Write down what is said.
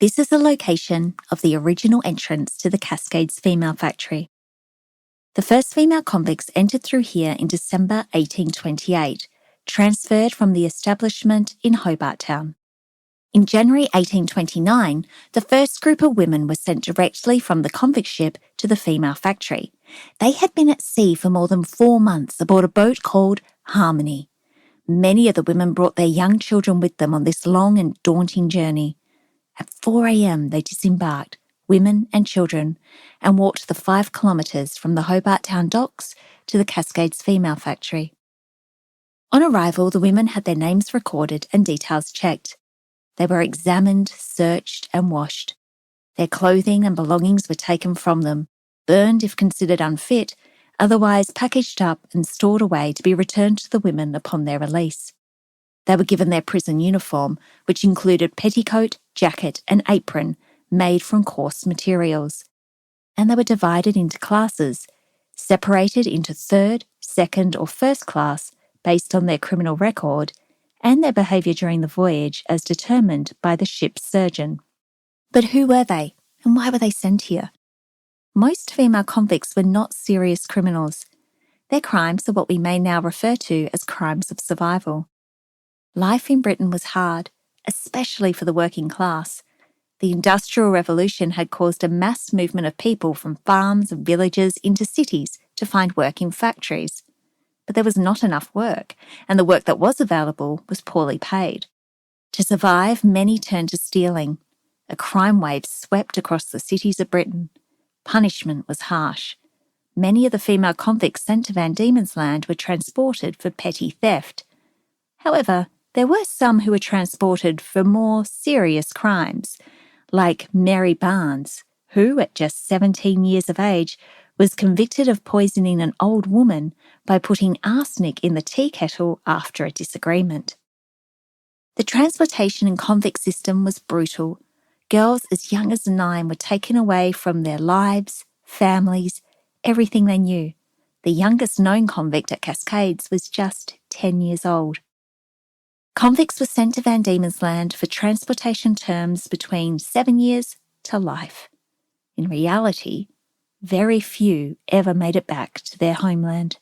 This is the location of the original entrance to the Cascades Female Factory. The first female convicts entered through here in December 1828, transferred from the establishment in Hobart Town. In January 1829, the first group of women were sent directly from the convict ship to the female factory. They had been at sea for more than 4 months aboard a boat called Harmony. Many of the women brought their young children with them on this long and daunting journey. At 4 a.m, they disembarked, women and children, and walked the 5 kilometres from the Hobart Town docks to the Cascades Female Factory. On arrival, the women had their names recorded and details checked. They were examined, searched and washed. Their clothing and belongings were taken from them, burned if considered unfit, otherwise packaged up and stored away to be returned to the women upon their release. They were given their prison uniform, which included petticoat, jacket and apron made from coarse materials. And they were divided into classes, separated into 3rd, 2nd or 1st class based on their criminal record and their behaviour during the voyage as determined by the ship's surgeon. But who were they, and why were they sent here? Most female convicts were not serious criminals. Their crimes are what we may now refer to as crimes of survival. Life in Britain was hard, especially for the working class. The Industrial Revolution had caused a mass movement of people from farms and villages into cities to find work in factories. But there was not enough work, and the work that was available was poorly paid. To survive, many turned to stealing. A crime wave swept across the cities of Britain. Punishment was harsh. Many of the female convicts sent to Van Diemen's Land were transported for petty theft. However, there were some who were transported for more serious crimes, like Mary Barnes, who, at just 17 years of age, was convicted of poisoning an old woman by putting arsenic in the tea kettle after a disagreement. The transportation and convict system was brutal. Girls as young as 9 were taken away from their lives, families, everything they knew. The youngest known convict at Cascades was just 10 years old. Convicts were sent to Van Diemen's Land for transportation terms between 7 years to life. In reality, very few ever made it back to their homeland.